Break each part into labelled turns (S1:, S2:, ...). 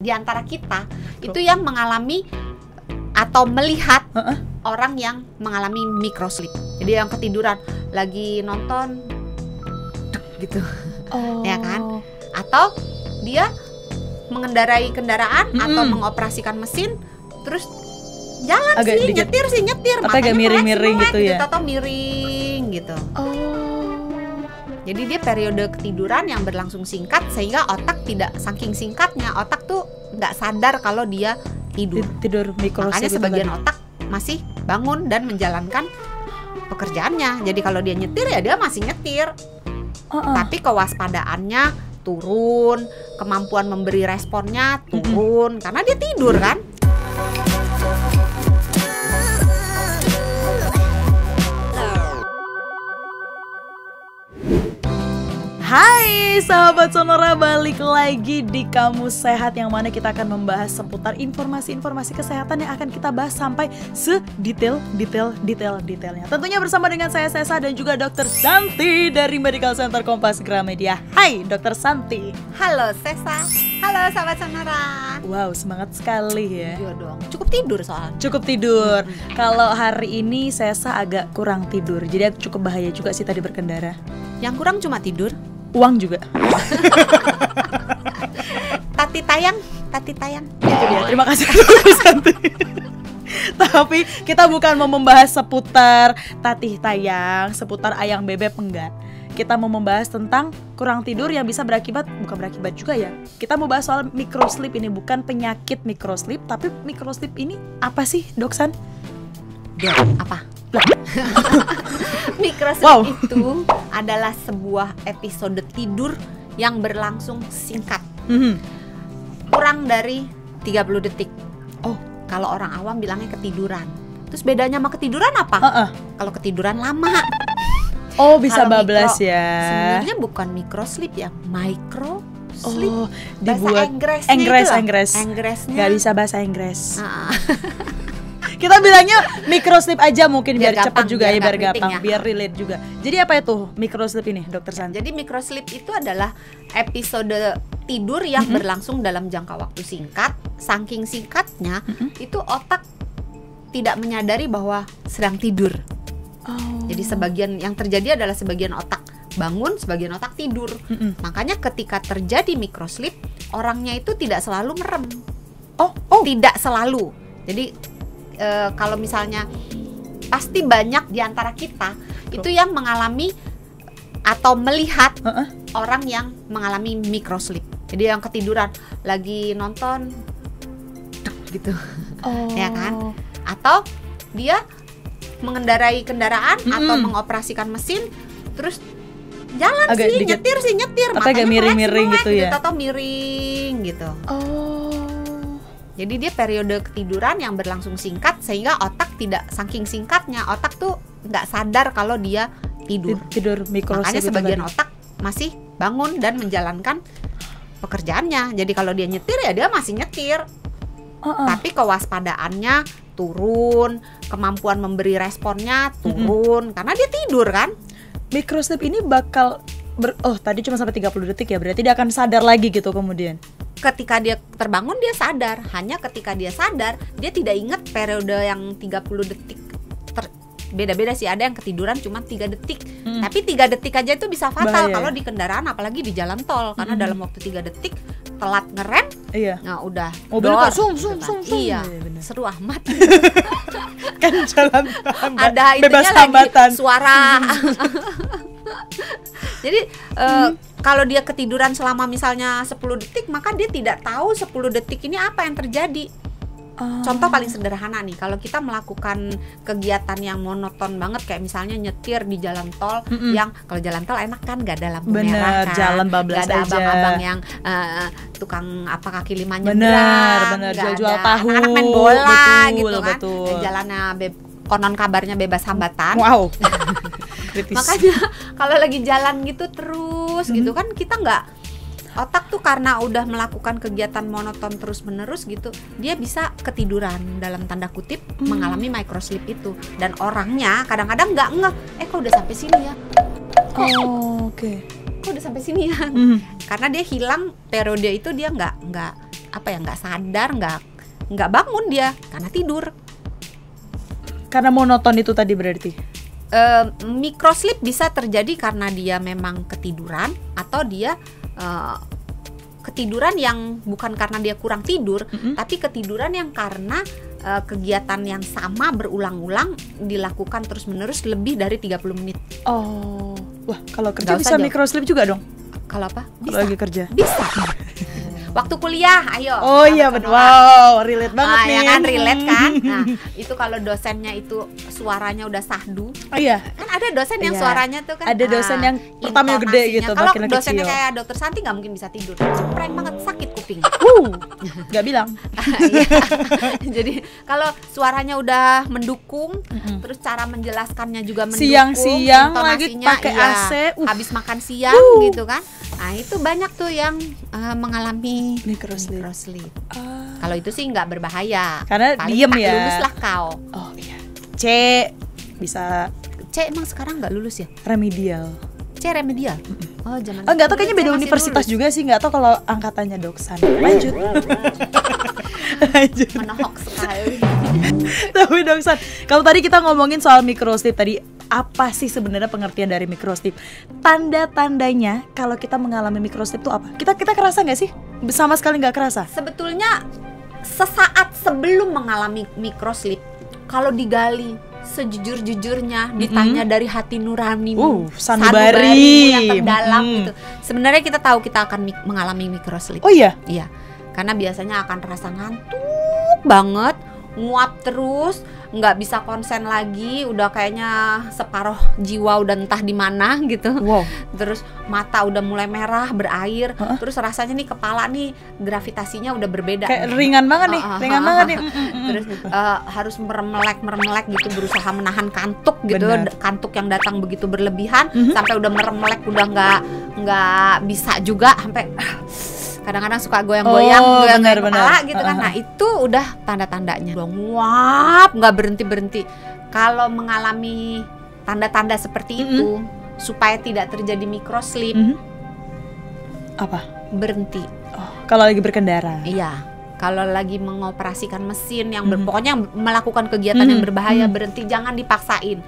S1: di antara kita itu yang mengalami atau melihat orang yang mengalami microsleep. Jadi yang ketiduran lagi nonton gitu. Ya kan? Atau dia mengendarai kendaraan atau mengoperasikan mesin terus jalan nyetir
S2: atau agak miring-miring gitu ya.
S1: Atau miring gitu. Jadi dia periode ketiduran yang berlangsung singkat sehingga otak tidak, saking singkatnya otak tuh nggak sadar kalau dia tidur
S2: microsleep.
S1: Makanya sebagian otak masih bangun dan menjalankan pekerjaannya. Jadi kalau dia nyetir ya dia masih nyetir. Tapi kewaspadaannya turun, kemampuan memberi responnya turun karena dia tidur kan.
S2: Hai sahabat Sonora, balik lagi di Kamus Sehat yang mana kita akan membahas seputar informasi-informasi kesehatan yang akan kita bahas sampai sedetailnya. Tentunya bersama dengan saya Sesa dan juga Dr. Santi dari Medical Center Kompas Gramedia. Hai Dr. Santi.
S1: Halo Sesa. Halo sahabat Sonora.
S2: Wow, semangat sekali ya.
S1: Iya dong. Cukup tidur soalnya.
S2: Cukup tidur. Kalau hari ini Sesa agak kurang tidur, jadi cukup bahaya juga sih tadi berkendara.
S1: Yang kurang cuma tidur.
S2: Uang juga.
S1: Tati tayang.
S2: Itu dia. Terima kasih Dr. Santi. Tapi kita bukan mau membahas seputar tatih tayang, seputar ayang bebek, enggak. Kita mau membahas tentang kurang tidur yang bisa bukan berakibat juga ya. Kita mau bahas soal microsleep ini, bukan penyakit microsleep, tapi microsleep ini apa sih, Dok San?
S1: Apa? Microsleep itu adalah sebuah episode tidur yang berlangsung singkat. Kurang dari 30 detik. Kalau orang awam bilangnya ketiduran. Terus bedanya sama ketiduran apa? Kalau ketiduran lama.
S2: Bisa bablas ya.
S1: Sebenarnya bukan microsleep ya, microsleep.
S2: Dibuat Inggrisnya. Gak bisa bahasa Inggris. Kita bilangnya microsleep aja mungkin biar cepat juga ya, biar gampang, biar relate juga. Jadi apa itu microsleep ini, Dokter Santi?
S1: Jadi microsleep itu adalah episode tidur yang berlangsung dalam jangka waktu singkat. Saking singkatnya, itu otak tidak menyadari bahwa sedang tidur. Jadi sebagian yang terjadi adalah sebagian otak bangun, sebagian otak tidur. Makanya ketika terjadi microsleep, orangnya itu tidak selalu merem. Tidak selalu. Jadi kalau misalnya pasti banyak di antara kita itu yang mengalami atau melihat orang yang mengalami microsleep. Jadi yang ketiduran lagi nonton gitu. Ya kan? Atau dia mengendarai kendaraan atau mengoperasikan mesin terus jalan nyetir
S2: atau agak miring-miring gitu ya.
S1: Atau miring gitu. Jadi dia periode ketiduran yang berlangsung singkat sehingga otak tidak, saking singkatnya otak tuh nggak sadar kalau dia tidur
S2: microsleep.
S1: Makanya sebagian otak masih bangun dan menjalankan pekerjaannya. Jadi kalau dia nyetir ya dia masih nyetir. Tapi kewaspadaannya turun, kemampuan memberi responnya turun karena dia tidur kan.
S2: Microsleep ini bakal tadi cuma sampai 30 detik ya, berarti dia akan sadar lagi gitu kemudian.
S1: Ketika dia terbangun dia sadar, hanya ketika dia sadar dia tidak ingat periode yang 30 detik. Beda-beda sih, ada yang ketiduran cuma 3 detik. Tapi 3 detik aja itu bisa fatal kalau di kendaraan, apalagi di jalan tol. Karena dalam waktu 3 detik telat ngerem, nah udah
S2: mobil kok sum.
S1: Iya, seru amat.
S2: Kan jalan
S1: ada
S2: bebas
S1: itunya
S2: hambatan,
S1: lagi suara. Jadi kalau dia ketiduran selama misalnya 10 detik, maka dia tidak tahu 10 detik ini apa yang terjadi. Contoh paling sederhana nih, kalau kita melakukan kegiatan yang monoton banget kayak misalnya nyetir di jalan tol, yang kalau jalan tol enak kan, gak ada lampu merah kan,
S2: jalan bablas
S1: gak ada
S2: aja.
S1: abang-abang yang tukang kaki lima nyebrang,
S2: bener,
S1: gak
S2: jual
S1: ada
S2: tahu,
S1: anak main bola
S2: betul.
S1: Dan jalannya konon kabarnya bebas hambatan.
S2: Wow.
S1: Makanya kalau lagi jalan gitu terus gitu kan, kita nggak, otak tuh karena udah melakukan kegiatan monoton terus menerus gitu, dia bisa ketiduran dalam tanda kutip, mengalami microsleep itu. Dan orangnya kadang-kadang nggak ngeh, kok udah sampai sini ya? Kok udah sampai sini ya? Karena dia hilang periode itu, dia nggak nggak sadar, nggak bangun dia karena tidur.
S2: Karena monoton itu tadi berarti.
S1: Microsleep bisa terjadi karena dia memang ketiduran, atau dia ketiduran yang bukan karena dia kurang tidur, tapi ketiduran yang karena kegiatan yang sama berulang-ulang dilakukan terus-menerus lebih dari 30 menit.
S2: Oh, wah kalau kerja
S1: Nggak
S2: bisa
S1: usah jawab.
S2: microsleep juga dong?
S1: Kalau apa?
S2: Kalau lagi kerja.
S1: Bisa. Waktu kuliah, ayo.
S2: Oh iya betul.
S1: Sonora.
S2: Wow, relate banget nih.
S1: Ya kan, relate kan. Nah, itu kalau dosennya itu suaranya udah sahdu.
S2: Oh iya.
S1: Kan ada dosen yang
S2: Iya.
S1: suaranya tuh kan.
S2: Ada dosen yang pertamanya gede
S1: intonasinya.
S2: gitu,
S1: Kalau
S2: makin
S1: dosennya
S2: kecil.
S1: kayak dokter Santi nggak mungkin bisa tidur. Cempreng banget, sakit kuping.
S2: Nggak bilang.
S1: Iya. Jadi kalau suaranya udah mendukung, terus cara menjelaskannya juga mendukung,
S2: Siang-siang lagi
S1: intonasinya,
S2: pakai
S1: iya,
S2: AC,
S1: habis makan siang gitu kan. Nah itu banyak tuh yang mengalami
S2: Microsleep.
S1: Kalau itu sih nggak berbahaya.
S2: Karena
S1: Paling
S2: diem
S1: tak
S2: ya.
S1: lulus lah kau.
S2: Oh iya. C bisa
S1: C emang sekarang nggak lulus ya?
S2: remedial.
S1: C remedial. Oh zaman.
S2: Oh nggak tahu, kayaknya
S1: C
S2: beda
S1: masih
S2: universitas
S1: lulus.
S2: juga sih, nggak tahu kalau angkatannya Doksan. Lanjut. Lanjut.
S1: Menohok sekali.
S2: Tapi Doksan, kalau tadi kita ngomongin soal microsleep tadi, apa sih sebenarnya pengertian dari microsleep? Tanda-tandanya kalau kita mengalami microsleep itu apa? Kita kerasa nggak sih? Sama sekali nggak kerasa.
S1: Sebetulnya sesaat sebelum mengalami microsleep, kalau digali sejujur-jujurnya, ditanya dari hati nuranimu,
S2: sanubari
S1: yang terdalam gitu. Sebenarnya kita tahu kita akan mengalami microsleep.
S2: Oh iya.
S1: Iya. Karena biasanya akan terasa ngantuk banget, nguap terus, nggak bisa konsen lagi, udah kayaknya separuh jiwa udah entah di mana gitu.
S2: Wow.
S1: Terus mata udah mulai merah, berair, terus rasanya nih kepala nih gravitasinya udah berbeda.
S2: Kayak ringan banget nih, ringan banget nih.
S1: Terus harus meremelek gitu, berusaha menahan kantuk gitu.
S2: Benar.
S1: Kantuk yang datang begitu berlebihan sampai udah meremelek, udah nggak bisa juga, sampai kadang-kadang suka goyang-goyang,
S2: benar,
S1: kepala
S2: benar.
S1: gitu kan. Nah itu udah tanda-tandanya. Udah nguap, nggak berhenti-berhenti. Kalau mengalami tanda-tanda seperti itu, supaya tidak terjadi microsleep,
S2: Apa?
S1: berhenti.
S2: Oh, kalau lagi berkendara.
S1: Iya. Kalau lagi mengoperasikan mesin yang pokoknya yang melakukan kegiatan yang berbahaya, berhenti, jangan dipaksain.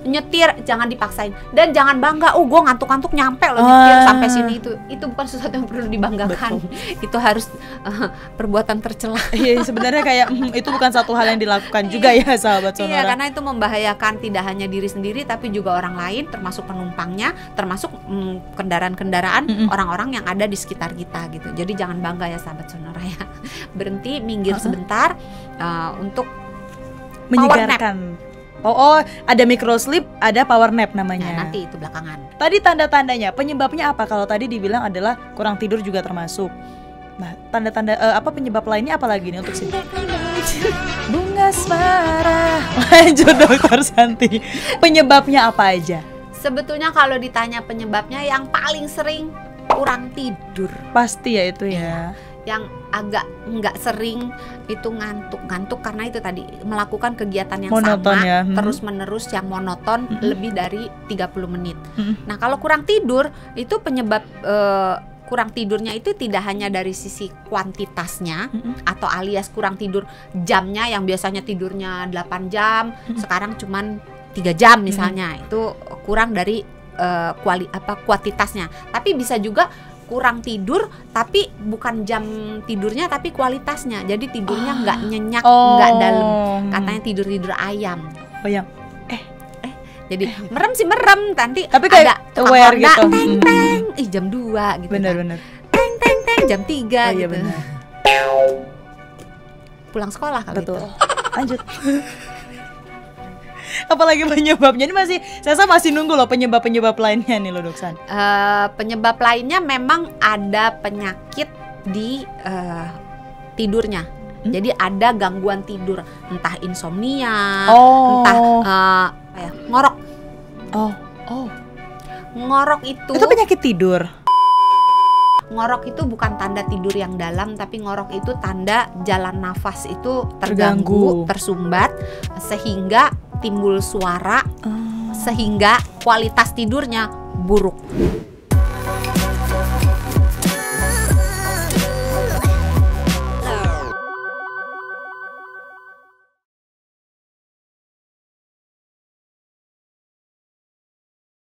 S1: Nyetir jangan dipaksain, dan jangan bangga, gue ngantuk-ngantuk nyampe loh nyetir sampai sini. Itu bukan sesuatu yang perlu dibanggakan. Itu harus perbuatan tercela.
S2: Iya, sebenarnya kayak itu bukan satu hal yang dilakukan juga ya sahabat Sonora.
S1: Iya, karena itu membahayakan tidak hanya diri sendiri tapi juga orang lain, termasuk penumpangnya, termasuk kendaraan-kendaraan orang-orang yang ada di sekitar kita gitu. Jadi jangan bangga ya sahabat Sonora ya. Berhenti, minggir sebentar untuk
S2: menyegarkan. Oh, ada microsleep, ada power nap namanya.
S1: Nah, nanti itu belakangan.
S2: Tadi tanda-tandanya, penyebabnya apa? Kalau tadi dibilang adalah kurang tidur juga termasuk. Nah, tanda-tanda apa penyebab lainnya apa lagi nih untuk sini? Bunga asmara. Lanjut Dokter Santi. Penyebabnya apa aja?
S1: Sebetulnya kalau ditanya penyebabnya, yang paling sering kurang tidur.
S2: Pasti ya itu ya.
S1: Yang agak nggak sering itu ngantuk karena itu tadi melakukan kegiatan yang
S2: Monoton
S1: sama
S2: ya.
S1: terus-menerus yang monoton lebih dari 30 menit. Nah, kalau kurang tidur itu penyebab kurang tidurnya itu tidak hanya dari sisi kuantitasnya atau alias kurang tidur jamnya, yang biasanya tidurnya 8 jam sekarang cuman 3 jam misalnya. Itu kurang dari kuantitasnya. Tapi bisa juga kurang tidur tapi bukan jam tidurnya tapi kualitasnya. Jadi tidurnya nggak nyenyak, nggak dalam. Katanya tidur ayam.
S2: Oh yang
S1: Jadi merem sih merem, nanti
S2: tapi kayak
S1: ada tukang
S2: aware
S1: Honda,
S2: gitu.
S1: teng jam 2 gitu.
S2: Bener-bener.
S1: Teng jam 3
S2: Oh, iya
S1: gitu.
S2: bener.
S1: Pulang sekolah kali
S2: Betul.
S1: itu.
S2: Lanjut. Apalagi penyebabnya ini saya masih nunggu loh penyebab lainnya nih loh Doksan.
S1: Penyebab lainnya memang ada penyakit di tidurnya. Jadi ada gangguan tidur, entah insomnia, entah ngorok. Ngorok itu
S2: penyakit tidur.
S1: Ngorok itu bukan tanda tidur yang dalam, tapi ngorok itu tanda jalan nafas itu terganggu, tersumbat, sehingga timbul suara, sehingga kualitas tidurnya buruk.